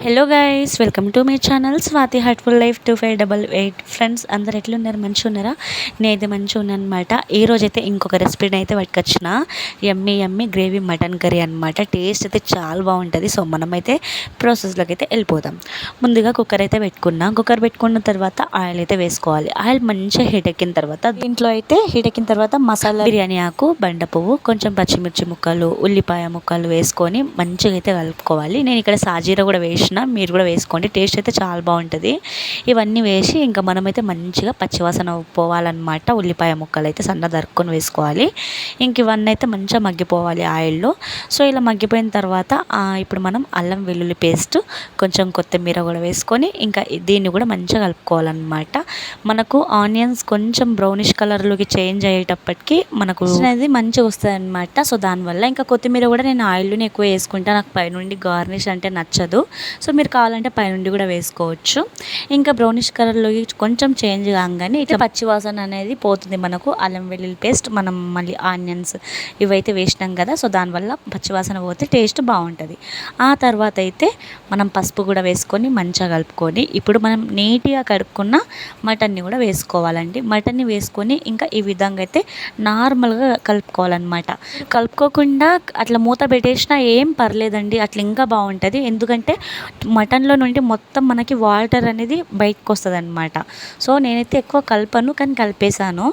Hello guys, welcome to my channel Swathi heartful life 2588. Friends అందరు ఎట్లున్నారు? మంచిగా ఉన్నారా? నేనైతే మంచిగా ఉన్నాను అనమాట. ఈరోజు అయితే ఇంకొక రెసిపీని అయితే పట్టుకొచ్చిన యమ్మీ యమ్మీ గ్రేవీ మటన్ కర్రీ అనమాట. టేస్ట్ అయితే చాలా బాగుంటుంది. సో మనమైతే ప్రాసెస్లోకి అయితే వెళ్ళిపోదాం. ముందుగా కుక్కర్ అయితే పెట్టుకున్నా. కుక్కర్ పెట్టుకున్న తర్వాత ఆయిల్ అయితే వేసుకోవాలి. ఆయిల్ మంచిగా హీట్ ఎక్కిన తర్వాత దీంట్లో అయితే హీట్ ఎక్కిన తర్వాత మసాలా బిర్యానీ ఆకు, బండ పువ్వు, కొంచెం పచ్చిమిర్చి ముక్కలు, ఉల్లిపాయ ముక్కలు వేసుకొని మంచిగా అయితే కలుపుకోవాలి. నేను ఇక్కడ సాజీరా కూడా వేసిన, మీరు కూడా వేసుకోండి. టేస్ట్ అయితే చాలా బాగుంటుంది. ఇవన్నీ వేసి ఇంకా మనమైతే మంచిగా పచ్చివాసన పోవాలన్నమాట. ఉల్లిపాయ ముక్కలు అయితే సన్న దరుక్కొని వేసుకోవాలి. ఇంక ఇవన్నీ అయితే మంచిగా మగ్గిపోవాలి ఆయిల్లో. సో ఇలా మగ్గిపోయిన తర్వాత ఇప్పుడు మనం అల్లం వెల్లుల్లి పేస్ట్, కొంచెం కొత్తిమీర కూడా వేసుకొని ఇంకా దీన్ని కూడా మంచిగా కలుపుకోవాలన్నమాట. మనకు ఆనియన్స్ కొంచెం బ్రౌనిష్ కలర్లోకి చేంజ్ అయ్యేటప్పటికి మనకు అనేది మంచిగా వస్తుంది అనమాట. సో దానివల్ల ఇంకా కొత్తిమీర కూడా నేను ఆయిల్లోనే ఎక్కువ వేసుకుంటా. నాకు పైనుండి గార్నిష్ అంటే నచ్చదు. సో మీరు కావాలంటే పైనుండి కూడా వేసుకోవచ్చు. ఇంకా బ్రౌనిష్ కలర్లోకి కొంచెం చేంజ్ కాగానే ఇట్లా పచ్చివాసన అనేది పోతుంది. మనకు అల్లం వెల్లుల్లి పేస్ట్, మనం మళ్ళీ ఆనియన్స్ ఇవైతే వేసినాం కదా. సో దానివల్ల పచ్చివాసన పోతే టేస్ట్ బాగుంటుంది. ఆ తర్వాత అయితే మనం పసుపు కూడా వేసుకొని మంచిగా కలుపుకొని ఇప్పుడు మనం నీట్గా కడుక్కున్న మటన్ని కూడా వేసుకోవాలండి. మటన్ని వేసుకొని ఇంకా ఈ విధంగా అయితే నార్మల్గా కలుపుకోవాలన్నమాట. కలుపుకోకుండా అట్లా మూత పెట్టేసినా ఏం పర్లేదండి, అట్లా ఇంకా బాగుంటుంది. ఎందుకంటే మటన్లో నుండి మొత్తం మనకి వాటర్ అనేది బయటకు వస్తుంది అనమాట. సో నేనైతే ఎక్కువ కలపను, కానీ కలిపేసాను.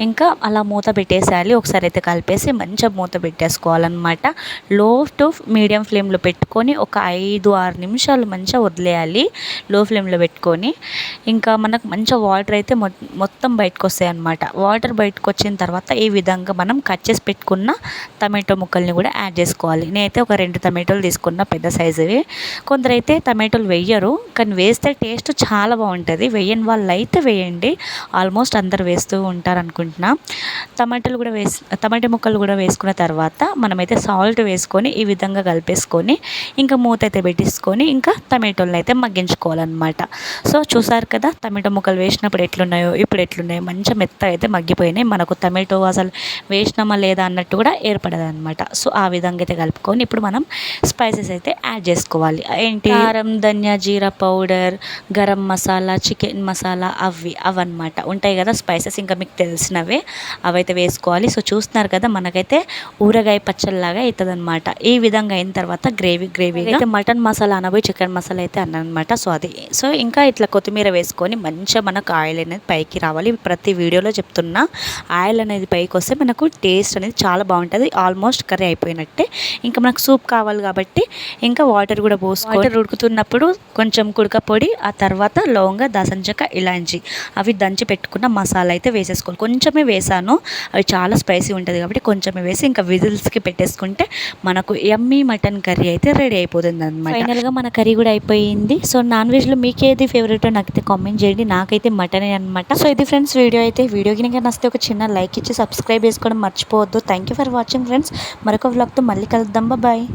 ఇంకా అలా మూత పెట్టేసేయాలి. ఒకసారి అయితే కలిపేసి మంచిగా మూత పెట్టేసుకోవాలన్నమాట. లో టు మీడియం ఫ్లేమ్లో పెట్టుకొని ఒక 5-6 నిమిషాలు మంచిగా వదిలేయాలి. లో ఫ్లేమ్లో పెట్టుకొని ఇంకా మనకు మంచిగా వాటర్ అయితే మొత్తం బయటకు వస్తాయి అన్నమాట. వాటర్ బయటకు వచ్చిన తర్వాత ఈ విధంగా మనం కట్ చేసి పెట్టుకున్న టమాటో ముక్కల్ని కూడా యాడ్ చేసుకోవాలి. నేనైతే ఒక 2 టమాటోలు తీసుకున్న, పెద్ద సైజువి. కొందరైతే టమాటోలు వేయరు, కానీ వేస్తే టేస్ట్ చాలా బాగుంటుంది. వేయని వాళ్ళు అయితే వేయండి. ఆల్మోస్ట్ అందరు వేస్తూ ఉంటారు అనుకుంటున్నా. టమాటో ముక్కలు కూడా వేసుకున్న తర్వాత మనమైతే సాల్ట్ వేసుకొని ఈ విధంగా కలిపేసుకొని ఇంకా మూత అయితే పెట్టేసుకొని ఇంకా టమాటోలను అయితే మగ్గించుకోవాలన్నమాట. సో చూసారు కదా, టమాటో ముక్కలు వేసినప్పుడు ఎట్లున్నాయో ఇప్పుడు ఎట్లున్నాయో మంచిగా మెత్తగా అయితే మగ్గిపోయినాయి. మనకు టమాటో అసలు వేసినామా లేదా అన్నట్టు కూడా ఏర్పడదు అనమాట. సో ఆ విధంగా అయితే కలుపుకొని ఇప్పుడు మనం స్పైసెస్ అయితే యాడ్ చేసుకోవాలి. ఏంటి, కారం, ధనియా, జీరా పౌడర్, గరం మసాలా, చికెన్ మసాలా, అవన్నమాట ఉంటాయి కదా స్పైసెస్, ఇంకా మీకు తెలిసినవే అవైతే వేసుకోవాలి. సో చూస్తున్నారు కదా, మనకైతే ఊరగాయ పచ్చళ్ళలాగా అవుతుంది అనమాట. ఈ విధంగా అయిన తర్వాత గ్రేవీగా అయితే మటన్ మసాలా అనబోయి చికెన్ మసాలా అయితే అన్నమాట. సో ఇంకా ఇట్లా కొత్తిమీర వేసుకొని మంచిగా మనకు ఆయిల్ అనేది పైకి రావాలి. ప్రతి వీడియోలో చెప్తున్నా, ఆయిల్ అనేది పైకి వస్తే మనకు టేస్ట్ అనేది చాలా బాగుంటుంది. ఆల్మోస్ట్ కర్రీ అయిపోయినట్టే. ఇంకా మనకు సూప్ కావాలి కాబట్టి ఇంకా వాటర్ కూడా వాటర్ ఉడుకుతున్నప్పుడు కొంచెం కుడక పొడి, ఆ తర్వాత లవంగ, దాల్చిన చెక్క, ఇలాంచి అవి దంచి పెట్టుకున్న మసాలా అయితే వేసేసుకోవాలి. కొంచెమే వేసాను, అవి చాలా స్పైసీ ఉంటుంది కాబట్టి కొంచెమే వేసి ఇంకా విజిల్స్కి పెట్టేసుకుంటే మనకు యమ్మీ మటన్ కర్రీ అయితే రెడీ అయిపోతుంది అనమాట. ఫైనల్గా మన కర్రీ కూడా అయిపోయింది. సో నాన్ వెజ్లో మీకు ఏది ఫేవరెట్ నాకైతే కామెంట్ చేయండి. నాకైతే మటనే అనమాట. సో ఇది ఫ్రెండ్స్ వీడియోకి కనుక నచ్చితే ఒక చిన్న లైక్ ఇచ్చి సబ్స్క్రైబ్ చేసుకోవడం మర్చిపోవద్దు. Thank you for watching friends. మరొక వ్లాగ్తో మళ్ళీ కలుద్దాం. బాయ్.